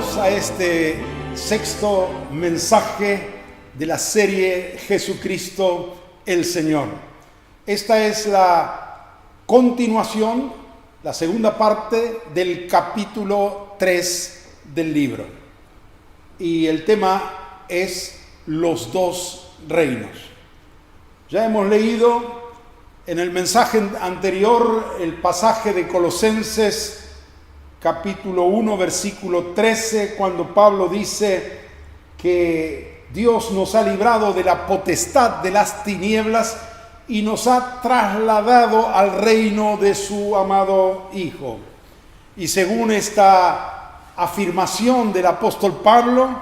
Bienvenidos a este sexto mensaje de la serie Jesucristo el Señor. Esta es la continuación, la segunda parte del capítulo 3 del libro. Y el tema es los dos reinos. Ya hemos leído en el mensaje anterior el pasaje de Colosenses capítulo 1, versículo 13, cuando Pablo dice que Dios nos ha librado de la potestad de las tinieblas y nos ha trasladado al reino de su amado Hijo. Y según esta afirmación del apóstol Pablo,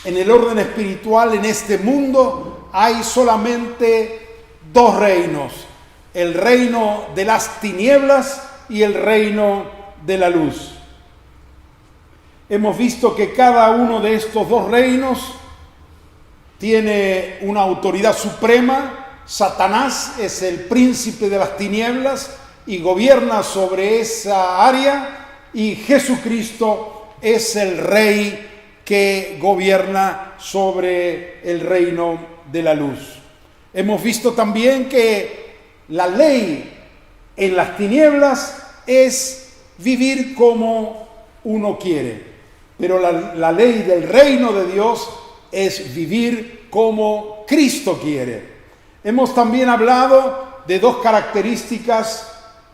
en el orden espiritual en este mundo hay solamente dos reinos: el reino de las tinieblas y el reino de la luz. Hemos visto que cada uno de estos dos reinos tiene una autoridad suprema. Satanás es el príncipe de las tinieblas y gobierna sobre esa área, y Jesucristo es el rey que gobierna sobre el reino de la luz. Hemos visto también que la ley en las tinieblas es vivir como uno quiere, pero la ley del reino de Dios es vivir como Cristo quiere. Hemos también hablado de dos características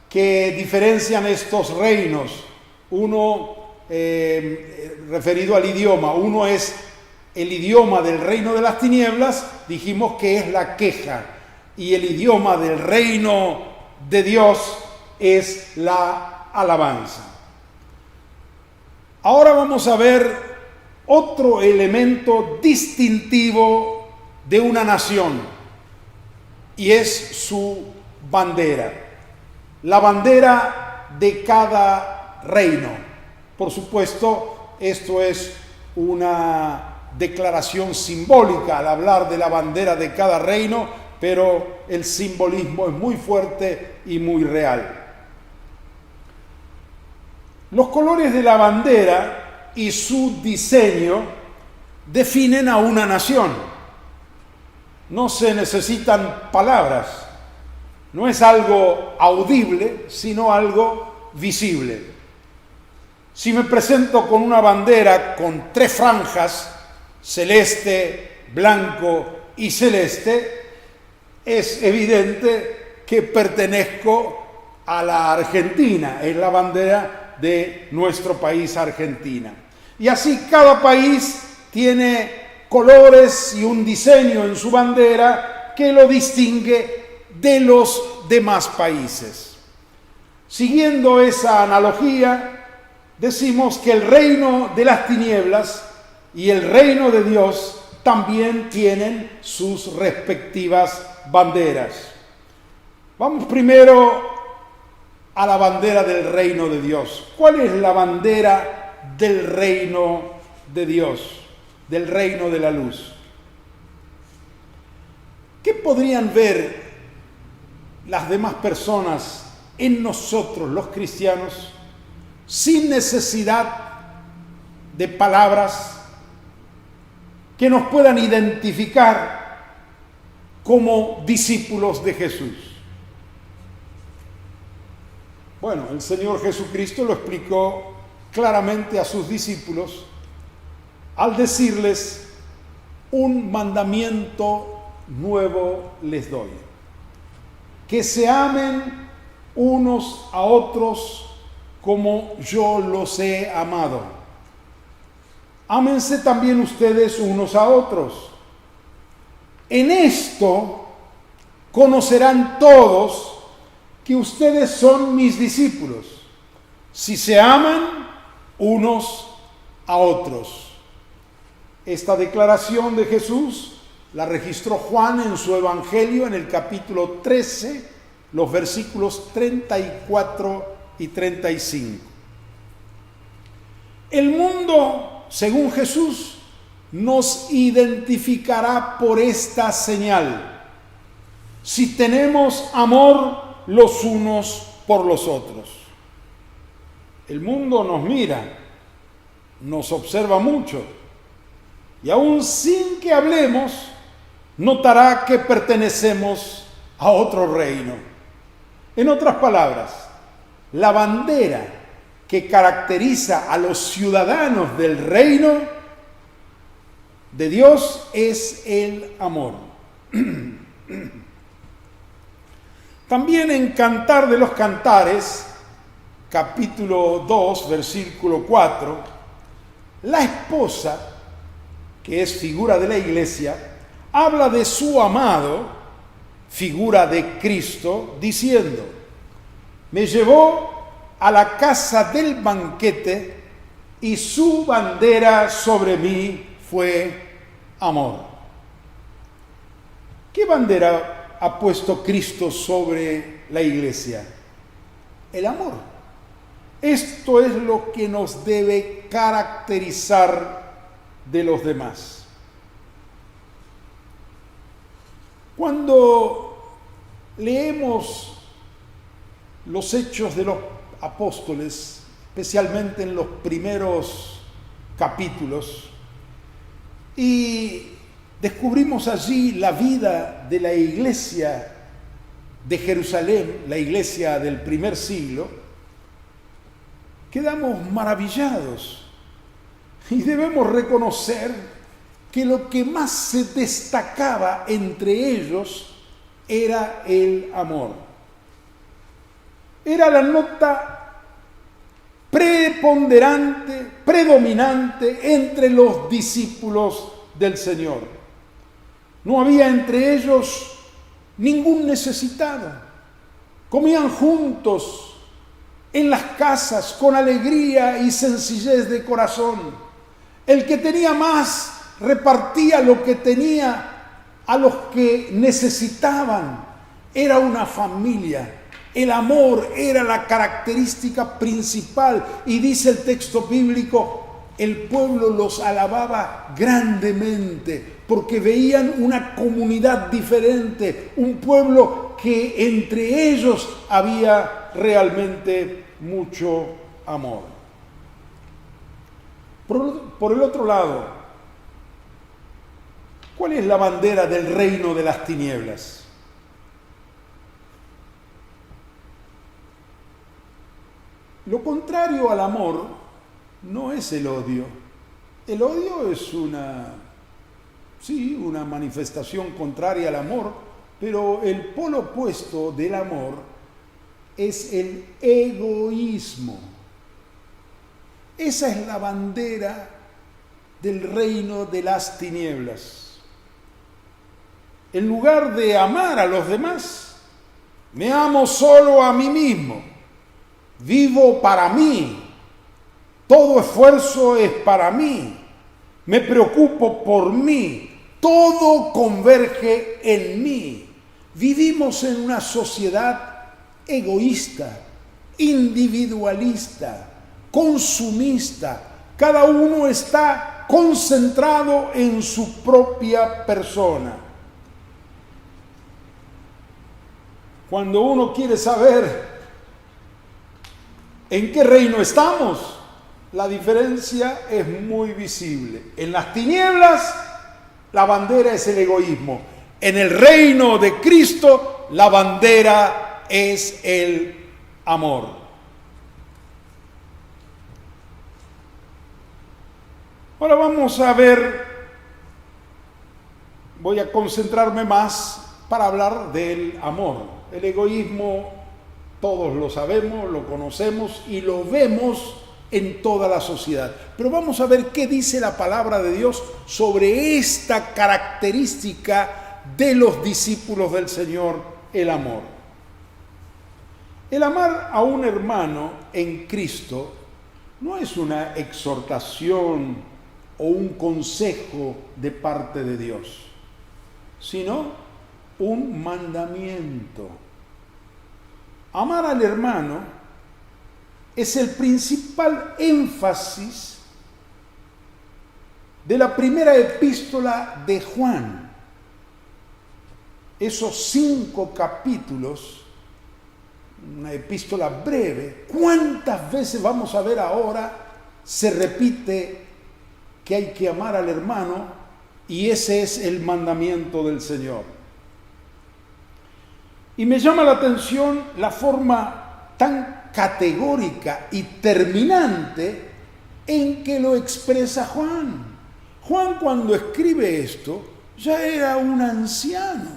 que diferencian estos reinos. Uno referido al idioma. Uno es el idioma del reino de las tinieblas, dijimos que es la queja, y el idioma del reino de Dios es la alabanza. Ahora vamos a ver otro elemento distintivo de una nación, y es su bandera, la bandera de cada reino. Por supuesto, esto es una declaración simbólica al hablar de la bandera de cada reino, pero el simbolismo es muy fuerte y muy real. Los colores de la bandera y su diseño definen a una nación. No se necesitan palabras. No es algo audible, sino algo visible. Si me presento con una bandera con tres franjas, celeste, blanco y celeste, es evidente que pertenezco a la Argentina. Es la bandera de nuestro país, Argentina. Y así cada país tiene colores y un diseño en su bandera que lo distingue de los demás países. Siguiendo esa analogía, decimos que el reino de las tinieblas y el reino de Dios también tienen sus respectivas banderas. Vamos primero a la bandera del reino de Dios. ¿Cuál es la bandera del reino de Dios, del reino de la luz? ¿Qué podrían ver las demás personas en nosotros, los cristianos, sin necesidad de palabras que nos puedan identificar como discípulos de Jesús? Bueno, el Señor Jesucristo lo explicó claramente a sus discípulos al decirles: un mandamiento nuevo les doy, que se amen unos a otros como yo los he amado. Ámense también ustedes unos a otros. En esto conocerán todos que ustedes son mis discípulos, si se aman unos a otros. Esta declaración de Jesús la registró Juan en su Evangelio en el capítulo 13, los versículos 34 y 35. El mundo, según Jesús, nos identificará por esta señal: si tenemos amor los unos por los otros. El mundo nos mira nos observa mucho y aun sin que hablemos, notará que pertenecemos a otro reino. En otras palabras, la bandera que caracteriza a los ciudadanos del reino de Dios es el amor. También en Cantar de los Cantares, capítulo 2, versículo 4, la esposa, que es figura de la iglesia, habla de su amado, figura de Cristo, diciendo: me llevó a la casa del banquete y su bandera sobre mí fue amor. ¿Qué bandera ha puesto Cristo sobre la iglesia? El amor. Esto es lo que nos debe caracterizar de los demás. Cuando leemos los hechos de los apóstoles, especialmente en los primeros capítulos, y descubrimos allí la vida de la iglesia de Jerusalén, la iglesia del primer siglo, quedamos maravillados y debemos reconocer que lo que más se destacaba entre ellos era el amor. Era la nota preponderante, predominante entre los discípulos del Señor. No había entre ellos ningún necesitado. Comían juntos en las casas con alegría y sencillez de corazón. El que tenía más repartía lo que tenía a los que necesitaban. Era una familia. El amor era la característica principal y dice el texto bíblico, el pueblo los alababa grandemente porque veían una comunidad diferente, un pueblo que entre ellos había realmente mucho amor. Por el otro lado, ¿cuál es la bandera del reino de las tinieblas? Lo contrario al amor no es el odio. El odio es una manifestación contraria al amor, pero el polo opuesto del amor es el egoísmo. Esa es la bandera del reino de las tinieblas. En lugar de amar a los demás, me amo solo a mí mismo. Vivo para mí, todo esfuerzo es para mí, me preocupo por mí, todo converge en mí. Vivimos en una sociedad egoísta, individualista, consumista. Cada uno está concentrado en su propia persona. Cuando uno quiere saber ¿en qué reino estamos? La diferencia es muy visible. En las tinieblas, la bandera es el egoísmo. En el reino de Cristo, la bandera es el amor. Ahora vamos a ver, voy a concentrarme más para hablar del amor. El egoísmo todos lo sabemos, lo conocemos y lo vemos en toda la sociedad. Pero vamos a ver qué dice la palabra de Dios sobre esta característica de los discípulos del Señor, el amor. El amar a un hermano en Cristo no es una exhortación o un consejo de parte de Dios, sino un mandamiento. Amar al hermano es el principal énfasis de la primera epístola de Juan. Esos 5 capítulos, una epístola breve, ¿cuántas veces vamos a ver ahora se repite que hay que amar al hermano y ese es el mandamiento del Señor. Y me llama la atención la forma tan categórica y terminante en que lo expresa Juan. Juan, cuando escribe esto, ya era un anciano.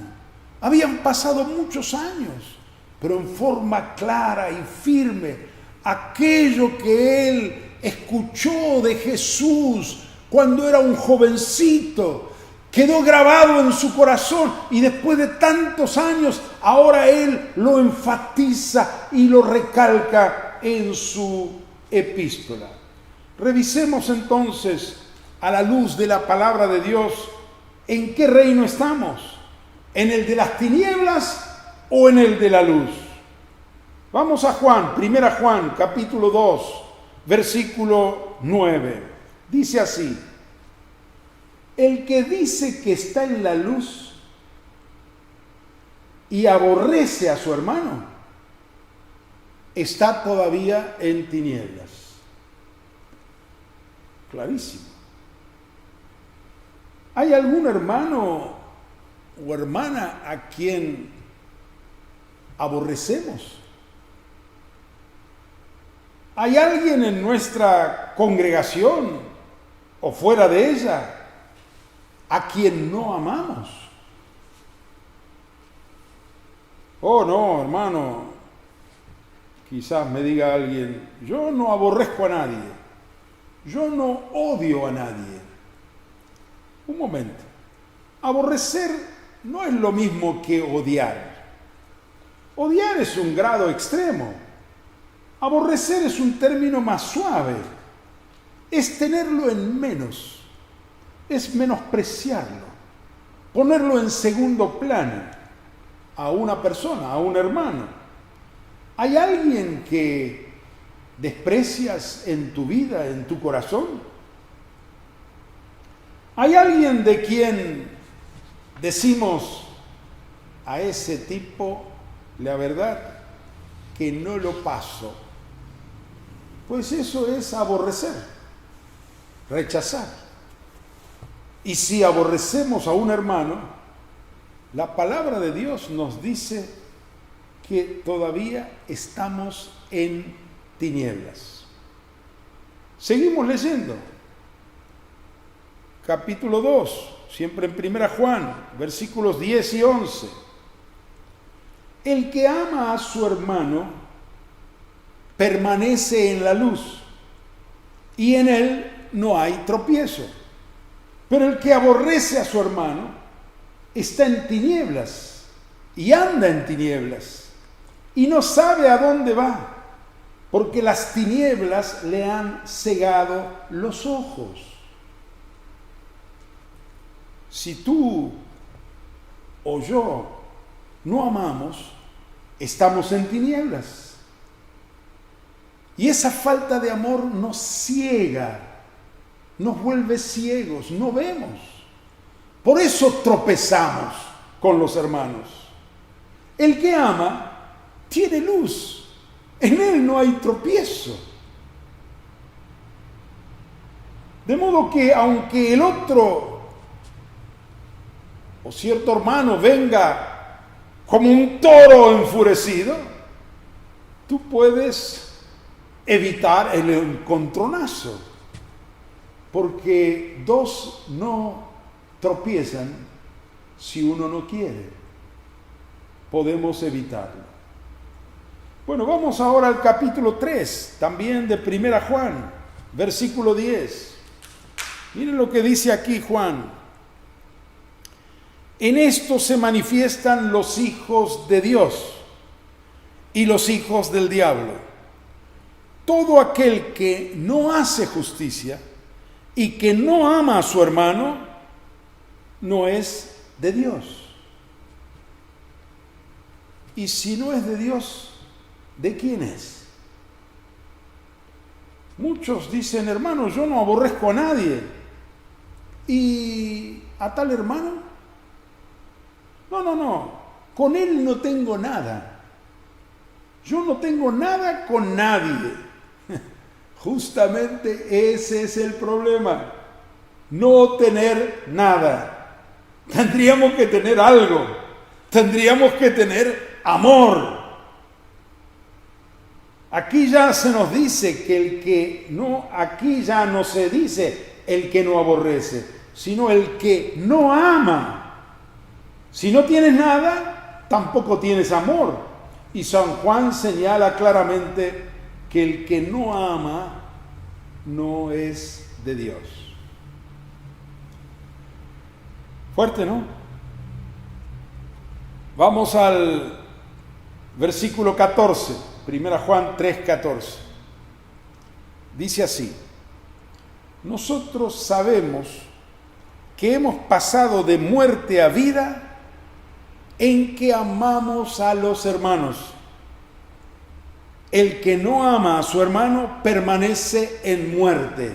Habían pasado muchos años, pero en forma clara y firme, aquello que él escuchó de Jesús cuando era un jovencito, quedó grabado en su corazón y después de tantos años, ahora él lo enfatiza y lo recalca en su epístola. Revisemos entonces, a la luz de la palabra de Dios, ¿en qué reino estamos? ¿En el de las tinieblas o en el de la luz? Vamos a Juan, 1 Juan, capítulo 2, versículo 9. Dice así: el que dice que está en la luz y aborrece a su hermano, está todavía en tinieblas. Clarísimo. ¿Hay algún hermano o hermana a quien aborrecemos? ¿Hay alguien en nuestra congregación o fuera de ella a quien no amamos? Oh, no, hermano, quizás me diga alguien, yo no aborrezco a nadie, yo no odio a nadie. Un momento, aborrecer no es lo mismo que odiar. Odiar es un grado extremo. Aborrecer es un término más suave. Es tenerlo en menos. Es menospreciarlo. Ponerlo en segundo plano a una persona, a un hermano. ¿Hay alguien que desprecias en tu vida, en tu corazón? ¿Hay alguien de quien decimos a ese tipo, la verdad, que no lo paso? Pues eso es aborrecer, rechazar. Y si aborrecemos a un hermano, la palabra de Dios nos dice que todavía estamos en tinieblas. Seguimos leyendo. Capítulo 2, siempre en 1 Juan, versículos 10 y 11. El que ama a su hermano permanece en la luz y en él no hay tropiezo. Pero el que aborrece a su hermano está en tinieblas y anda en tinieblas y no sabe a dónde va, porque las tinieblas le han cegado los ojos. Si tú o yo no amamos, estamos en tinieblas. Y esa falta de amor nos ciega, nos vuelve ciegos, no vemos. Por eso tropezamos con los hermanos. El que ama tiene luz, en él no hay tropiezo. De modo que aunque el otro o cierto hermano venga como un toro enfurecido, tú puedes evitar el encontronazo, porque dos no tropiezan si uno no quiere. Podemos evitarlo. Bueno, vamos ahora al capítulo 3, también de 1 Juan, versículo 10. Miren lo que dice aquí Juan. En esto se manifiestan los hijos de Dios y los hijos del diablo. Todo aquel que no hace justicia y que no ama a su hermano, no es de Dios. Y si no es de Dios, ¿de quién es? Muchos dicen, hermano, yo no aborrezco a nadie. ¿Y a tal hermano? No, con él no tengo nada. Yo no tengo nada con nadie. Justamente ese es el problema. No tener nada. Tendríamos que tener algo. Tendríamos que tener amor. Aquí ya se nos dice que el que no, aquí ya no se dice el que no aborrece, sino el que no ama. Si no tienes nada, tampoco tienes amor. Y San Juan señala claramente que el que no ama no es de Dios. Fuerte, ¿no? Vamos al versículo 14, 1 Juan 3:14. Dice así: nosotros sabemos que hemos pasado de muerte a vida en que amamos a los hermanos. El que no ama a su hermano permanece en muerte.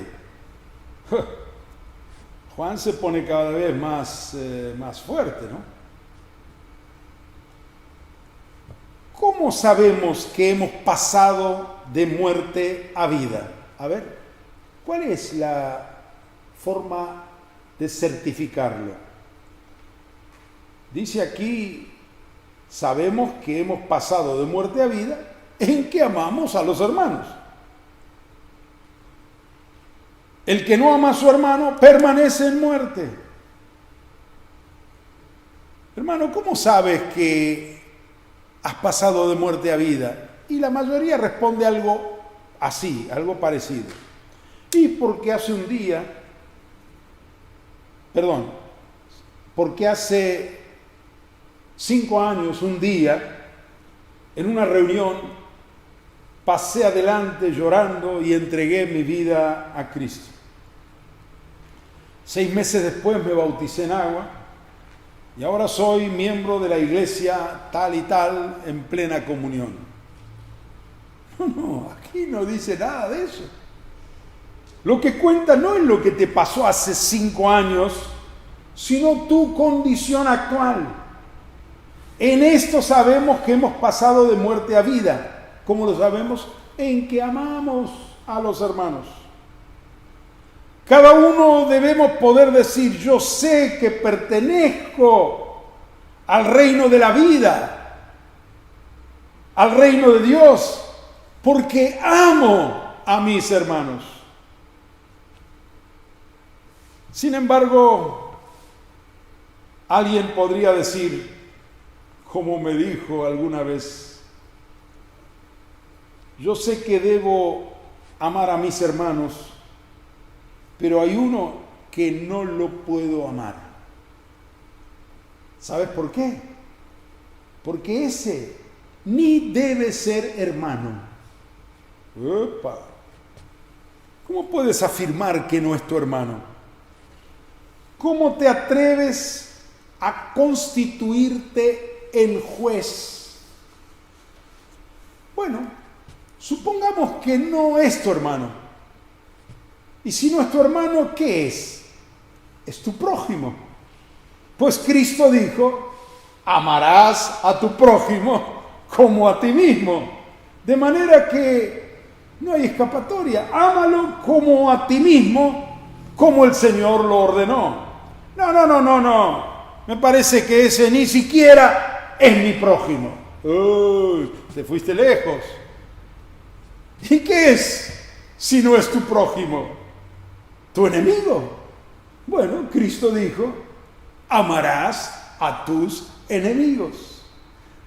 Juan se pone cada vez más fuerte, ¿no? ¿Cómo sabemos que hemos pasado de muerte a vida? A ver, ¿cuál es la forma de certificarlo? Dice aquí, sabemos que hemos pasado de muerte a vida en que amamos a los hermanos. El que no ama a su hermano permanece en muerte. Hermano, ¿cómo sabes que has pasado de muerte a vida? Y la mayoría responde algo así, algo parecido. Y porque hace 5 años, un día, en una reunión, pasé adelante llorando y entregué mi vida a Cristo. 6 meses después me bauticé en agua y ahora soy miembro de la iglesia tal y tal en plena comunión. No, aquí no dice nada de eso. Lo que cuenta no es lo que te pasó hace 5 años, sino tu condición actual. En esto sabemos que hemos pasado de muerte a vida. ¿Cómo lo sabemos? En que amamos a los hermanos. Cada uno debemos poder decir: yo sé que pertenezco al reino de la vida, al reino de Dios, porque amo a mis hermanos. Sin embargo, alguien podría decir, como me dijo alguna vez: yo sé que debo amar a mis hermanos, pero hay uno que no lo puedo amar. ¿Sabes por qué? Porque ese ni debe ser hermano. ¡Epa! ¿Cómo puedes afirmar que no es tu hermano? ¿Cómo te atreves a constituirte en juez? Bueno, supongamos que no es tu hermano. Y si no es tu hermano, ¿qué es? Es tu prójimo. Pues Cristo dijo: amarás a tu prójimo como a ti mismo. De manera que no hay escapatoria. Ámalo como a ti mismo, como el Señor lo ordenó. No. Me parece que ese ni siquiera es mi prójimo. Te fuiste lejos. ¿Y qué es si no es tu prójimo? ¿Tu enemigo? Bueno, Cristo dijo: amarás a tus enemigos.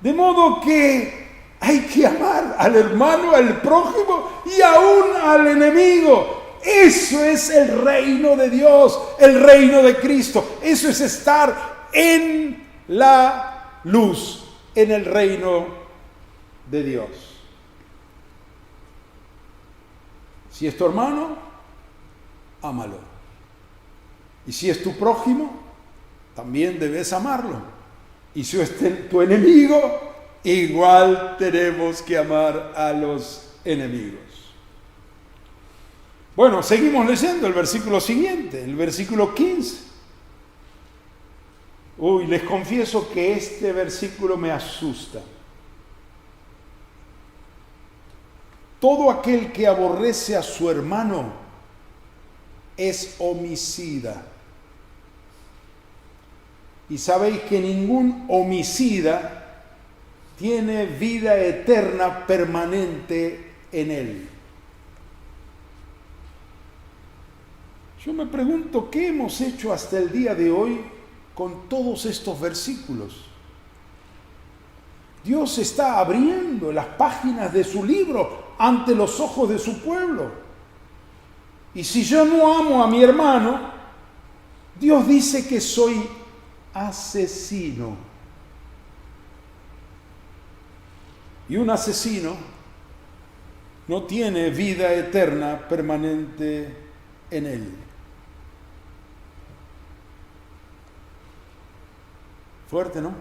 De modo que hay que amar al hermano, al prójimo y aún al enemigo. Eso es el reino de Dios, el reino de Cristo. Eso es estar en la luz, en el reino de Dios. Si es tu hermano, ámalo. Y si es tu prójimo, también debes amarlo. Y si es tu enemigo, igual tenemos que amar a los enemigos. Bueno, seguimos leyendo el versículo siguiente, el versículo 15. Les confieso que este versículo me asusta. todo aquel que aborrece a su hermano es homicida. Y sabéis que ningún homicida tiene vida eterna permanente en él. Yo me pregunto, ¿qué hemos hecho hasta el día de hoy con todos estos versículos? Dios está abriendo las páginas de su libro ante los ojos de su pueblo. Y si yo no amo a mi hermano, Dios dice que soy asesino. Y un asesino no tiene vida eterna permanente en él. Fuerte, ¿no?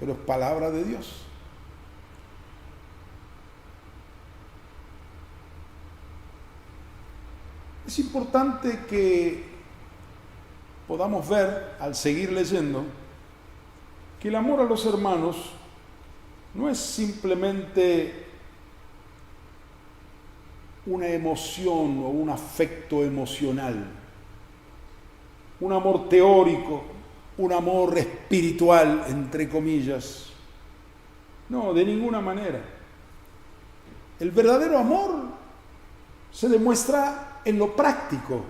Pero es palabra de Dios. Es importante que podamos ver, al seguir leyendo, que el amor a los hermanos no es simplemente una emoción o un afecto emocional, un amor teórico, un amor espiritual, entre comillas. No, de ninguna manera. El verdadero amor se demuestra en lo práctico,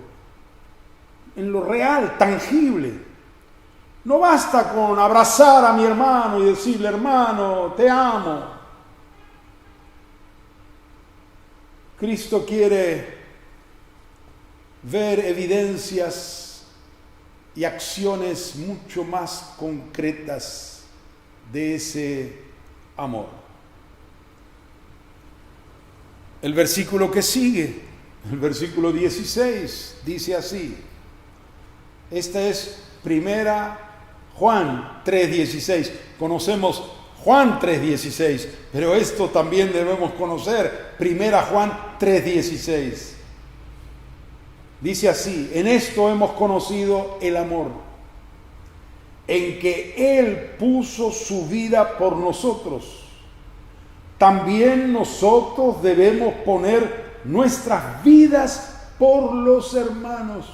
en lo real, tangible. No basta con abrazar a mi hermano y decirle, hermano, te amo. Cristo quiere ver evidencias y acciones mucho más concretas de ese amor. El versículo que sigue, el versículo 16, dice así. Esta es primera Juan 3:16. Conocemos Juan 3:16, pero esto también debemos conocer, primera Juan 3:16. Dice así: en esto hemos conocido el amor, en que Él puso su vida por nosotros. También nosotros debemos poner nuestras vidas por los hermanos.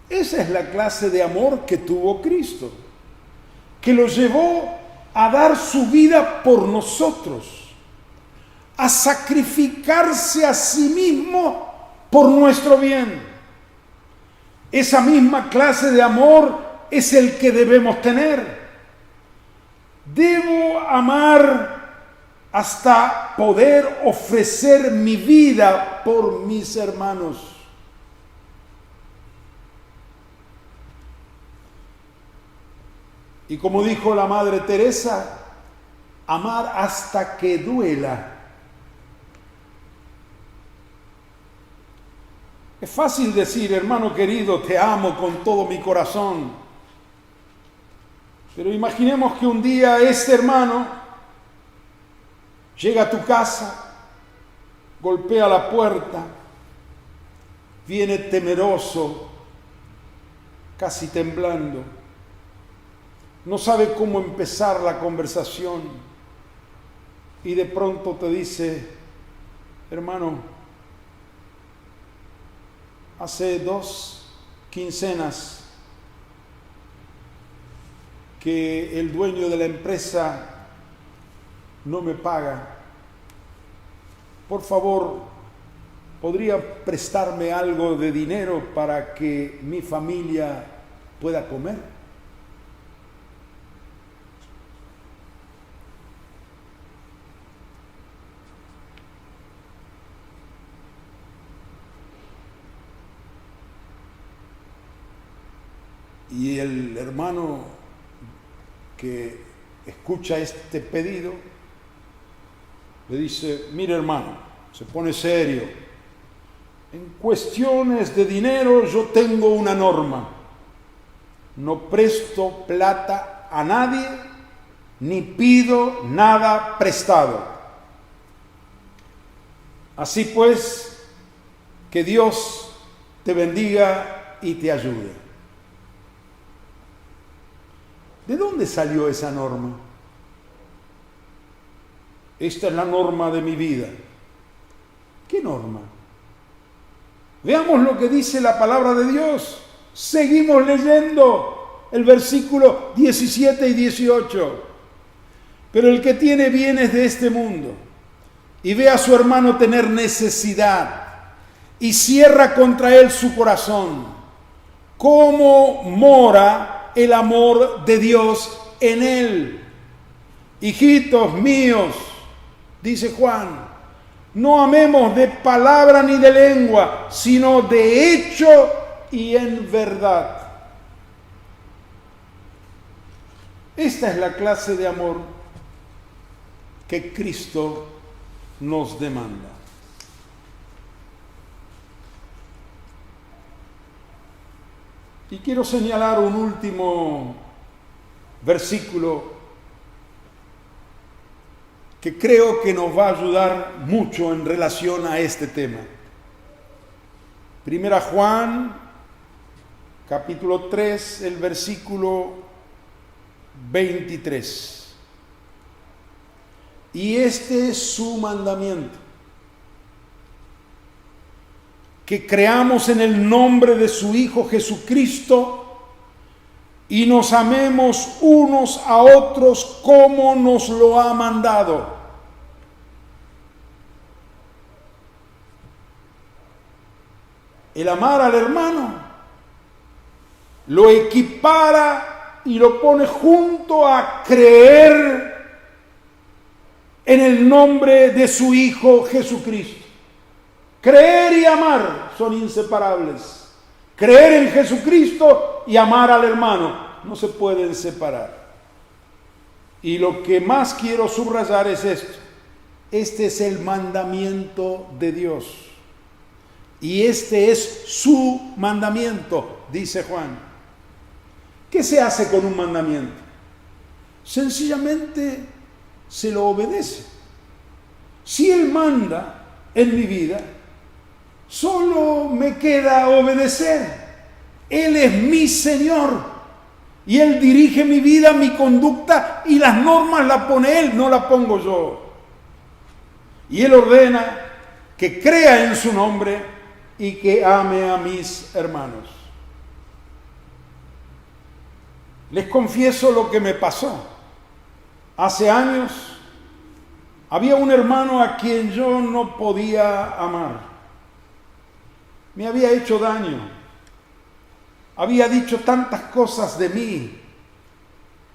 Esa es la clase de amor que tuvo Cristo, que lo llevó a dar su vida por nosotros, a sacrificarse a sí mismo por nuestro bien. Esa misma clase de amor es el que debemos tener. Debo amar hasta poder ofrecer mi vida por mis hermanos. Y como dijo la Madre Teresa, amar hasta que duela. Es fácil decir, hermano querido, te amo con todo mi corazón. Pero imaginemos que un día este hermano llega a tu casa, golpea la puerta, viene temeroso, casi temblando. No sabe cómo empezar la conversación y de pronto te dice, hermano, hace 2 quincenas que el dueño de la empresa no me paga. Por favor, ¿podría prestarme algo de dinero para que mi familia pueda comer? Y el hermano que escucha este pedido le dice, mire hermano, se pone serio, en cuestiones de dinero yo tengo una norma, no presto plata a nadie ni pido nada prestado. Así pues, que Dios te bendiga y te ayude. ¿De dónde salió esa norma? Esta es la norma de mi vida. ¿Qué norma? Veamos lo que dice la palabra de Dios. Seguimos leyendo el versículo 17 y 18. Pero el que tiene bienes de este mundo y ve a su hermano tener necesidad y cierra contra él su corazón, ¿cómo mora el amor de Dios en él? Hijitos míos, dice Juan, no amemos de palabra ni de lengua, sino de hecho y en verdad. Esta es la clase de amor que Cristo nos demanda. Y quiero señalar un último versículo que creo que nos va a ayudar mucho en relación a este tema. Primera Juan, capítulo 3, el versículo 23. Y este es su mandamiento: que creamos en el nombre de su Hijo Jesucristo y nos amemos unos a otros como nos lo ha mandado. El amar al hermano lo equipara y lo pone junto a creer en el nombre de su Hijo Jesucristo. Creer y amar son inseparables. Creer en Jesucristo y amar al hermano no se pueden separar. Y lo que más quiero subrayar es esto: este es el mandamiento de Dios. Y este es su mandamiento, dice Juan. ¿Qué se hace con un mandamiento? Sencillamente se lo obedece. Si Él manda en mi vida, solo me queda obedecer. Él es mi Señor y Él dirige mi vida, mi conducta, y las normas las pone Él, no las pongo yo. Y Él ordena que crea en su nombre y que ame a mis hermanos. Les confieso lo que me pasó. Hace años había un hermano a quien yo no podía amar. Me había hecho daño. Había dicho tantas cosas de mí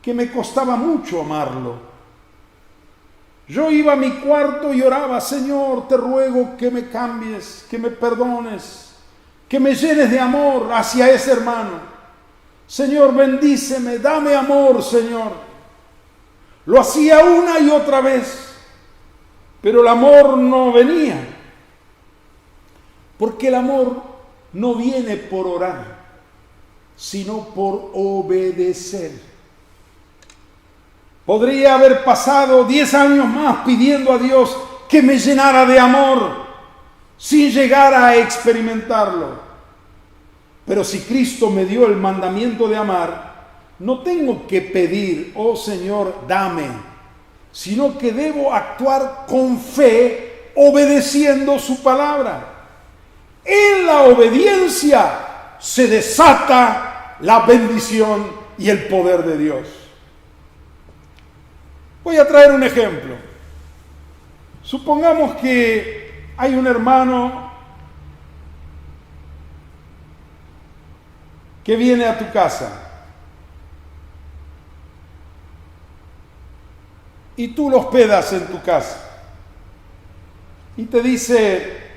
que me costaba mucho amarlo. Yo iba a mi cuarto y oraba: Señor, te ruego que me cambies, que me perdones, que me llenes de amor hacia ese hermano. Señor, bendíceme, dame amor, Señor. Lo hacía una y otra vez, pero el amor no venía. Porque el amor no viene por orar, sino por obedecer. Podría haber pasado 10 años más pidiendo a Dios que me llenara de amor, sin llegar a experimentarlo. Pero si Cristo me dio el mandamiento de amar, no tengo que pedir: oh Señor, dame, sino que debo actuar con fe, obedeciendo su palabra. En la obediencia se desata la bendición y el poder de Dios. Voy a traer un ejemplo. Supongamos que hay un hermano que viene a tu casa y tú lo hospedas en tu casa y te dice: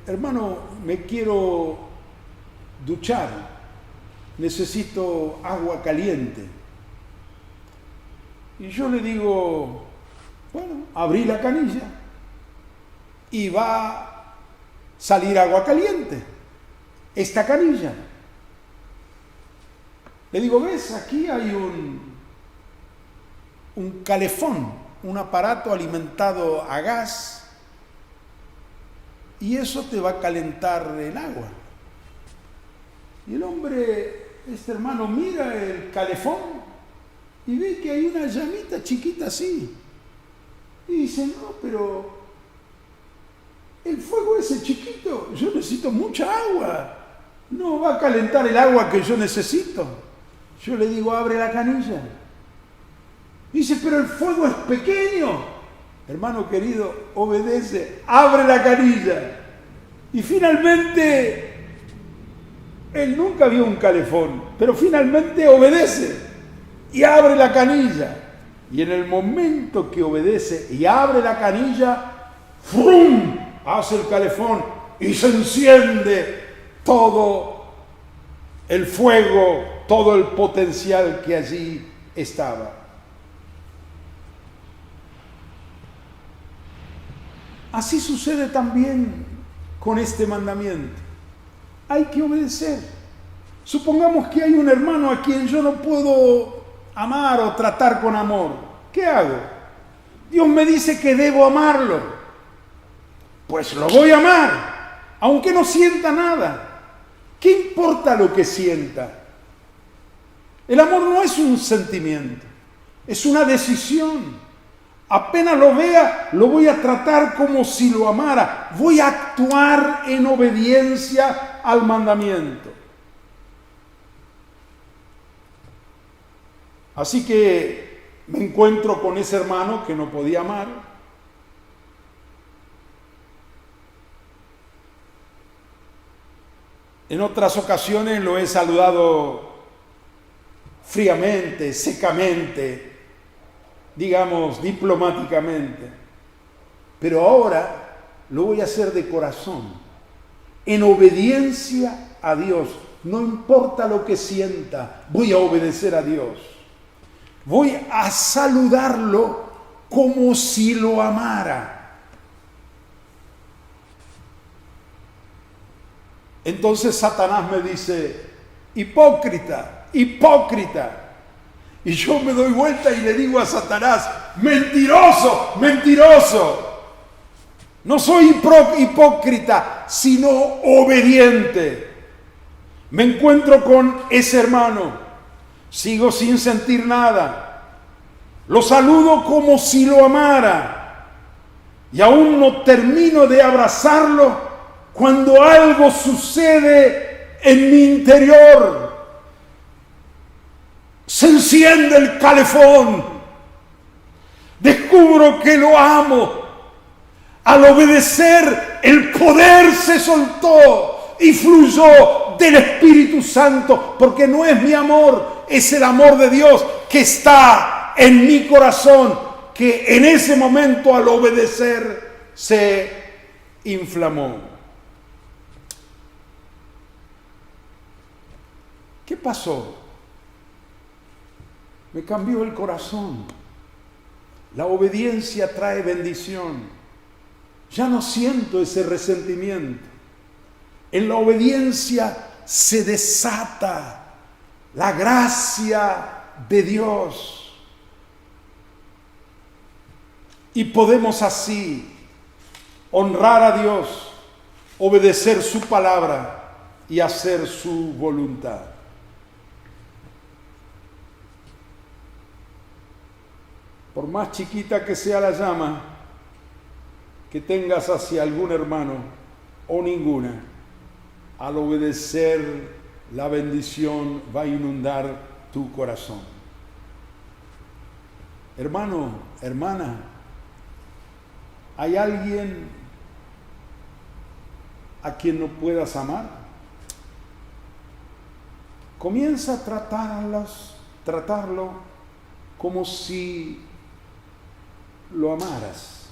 hermano, me quiero duchar, necesito agua caliente. Y yo le digo: bueno, abrí la canilla y va a salir agua caliente, esta canilla. Le digo: ves, aquí hay un calefón, un aparato alimentado a gas, y eso te va a calentar el agua. Y el hombre, este hermano, mira el calefón y ve que hay una llamita chiquita así. Y dice, no, pero el fuego ese chiquito, yo necesito mucha agua. No va a calentar el agua que yo necesito. Yo le digo, abre la canilla. Dice, pero el fuego es pequeño. Hermano querido, obedece, abre la canilla. Y finalmente, él nunca vio un calefón, pero finalmente obedece y abre la canilla. Y en el momento que obedece y abre la canilla, ¡frum!, hace el calefón y se enciende todo el fuego, todo el potencial que allí estaba. Así sucede también con este mandamiento. Hay que obedecer. Supongamos que hay un hermano a quien yo no puedo amar o tratar con amor. ¿Qué hago? Dios me dice que debo amarlo. Pues lo voy a amar, aunque no sienta nada. ¿Qué importa lo que sienta? El amor no es un sentimiento, es una decisión. Apenas lo vea, lo voy a tratar como si lo amara. Voy a actuar en obediencia al mandamiento. Así que me encuentro con ese hermano que no podía amar. En otras ocasiones lo he saludado fríamente, secamente, digamos, diplomáticamente. Pero ahora lo voy a hacer de corazón, en obediencia a Dios. No importa lo que sienta, voy a obedecer a Dios. Voy a saludarlo como si lo amara. Entonces Satanás me dice, hipócrita, hipócrita. Y yo me doy vuelta y le digo a Satanás, mentiroso, mentiroso. No soy hipócrita, sino obediente. Me encuentro con ese hermano, sigo sin sentir nada. Lo saludo como si lo amara. Y aún no termino de abrazarlo cuando algo sucede en mi interior. Se enciende el calefón. Descubro que lo amo. Al obedecer, el poder se soltó y fluyó del Espíritu Santo, porque no es mi amor, es el amor de Dios que está en mi corazón, que en ese momento al obedecer se inflamó. ¿Qué pasó? Me cambió el corazón. La obediencia trae bendición. Ya no siento ese resentimiento. En la obediencia se desata la gracia de Dios. Y podemos así honrar a Dios, obedecer su palabra y hacer su voluntad. Por más chiquita que sea la llama que tengas hacia algún hermano o ninguna, al obedecer la bendición va a inundar tu corazón. Hermano, hermana, ¿hay alguien a quien no puedas amar? Comienza a tratarlo como si lo amaras.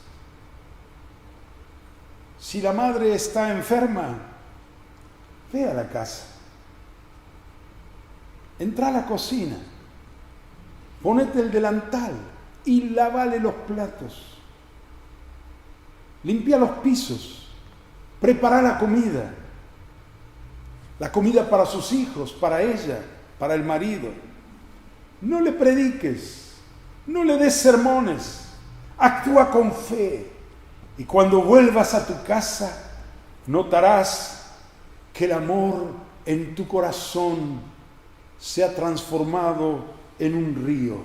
Si la madre está enferma, ve a la casa. Entra a la cocina. Ponete el delantal y lávale los platos. Limpia los pisos. Prepara la comida. La comida para sus hijos, para ella, para el marido. No le prediques. No le des sermones. Actúa con fe. Y cuando vuelvas a tu casa, notarás que el amor en tu corazón se ha transformado en un río.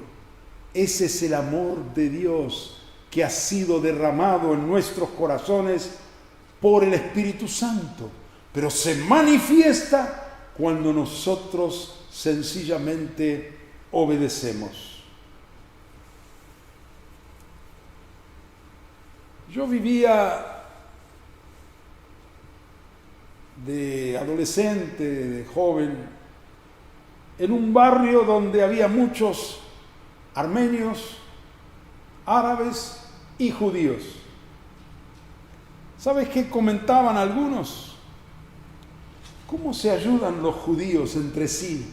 Ese es el amor de Dios que ha sido derramado en nuestros corazones por el Espíritu Santo, pero se manifiesta cuando nosotros sencillamente obedecemos. Yo vivía de adolescente, de joven, en un barrio donde había muchos armenios, árabes y judíos. ¿Sabes qué comentaban algunos? ¿Cómo se ayudan los judíos entre sí?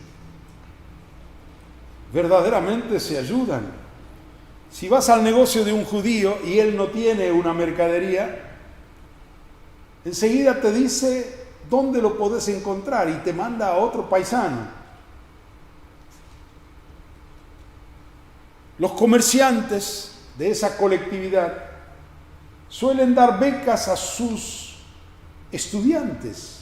Verdaderamente se ayudan. Si vas al negocio de un judío y él no tiene una mercadería, enseguida te dice dónde lo podés encontrar y te manda a otro paisano. Los comerciantes de esa colectividad suelen dar becas a sus estudiantes.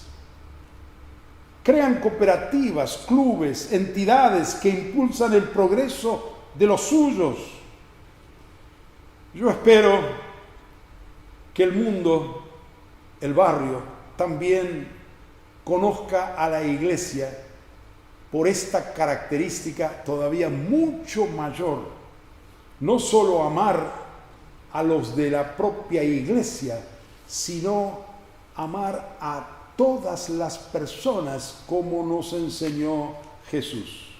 Crean cooperativas, clubes, entidades que impulsan el progreso de los suyos. Yo espero que el mundo, el barrio, también conozca a la iglesia por esta característica todavía mucho mayor. No solo amar a los de la propia iglesia, sino amar a todas las personas como nos enseñó Jesús.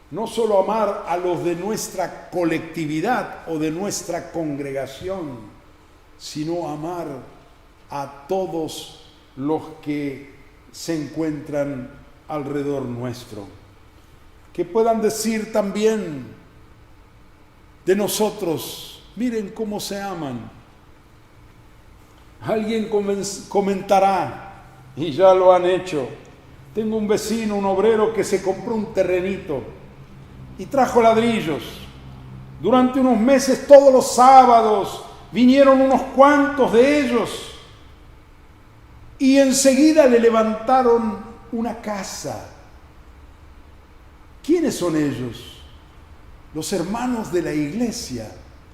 No solo amar a los de nuestra colectividad o de nuestra congregación, sino amar a todos los que se encuentran alrededor nuestro. Que puedan decir también de nosotros, miren cómo se aman. Alguien comentará, y ya lo han hecho, tengo un vecino, un obrero que se compró un terrenito y trajo ladrillos. Durante unos meses, todos los sábados, vinieron unos cuantos de ellos y enseguida le levantaron una casa. ¿Quiénes son ellos? Los hermanos de la iglesia,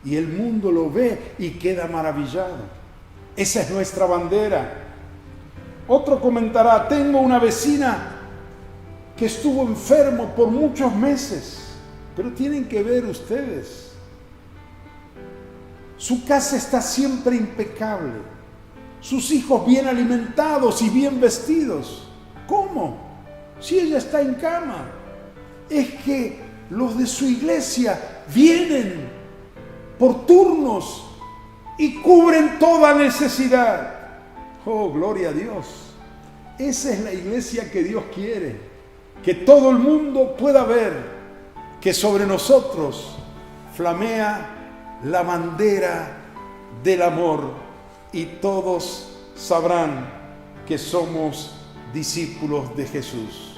y el mundo lo ve y queda maravillado. Esa es nuestra bandera. Otro comentará, tengo una vecina que estuvo enfermo por muchos meses, pero tienen que ver ustedes, su casa está siempre impecable, sus hijos bien alimentados y bien vestidos. ¿Cómo? Si ella está en cama. Es que los de su iglesia vienen por turnos y cubren toda necesidad. Oh, gloria a Dios. Esa es la iglesia que Dios quiere, que todo el mundo pueda ver que sobre nosotros flamea la bandera del amor y todos sabrán que somos discípulos de Jesús.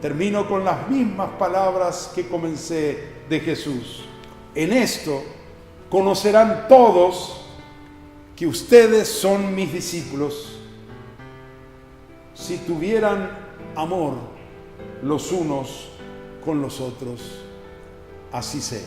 Termino con las mismas palabras que comencé de Jesús. En esto conocerán todos que ustedes son mis discípulos, si tuvieran amor los unos con los otros. Así sea.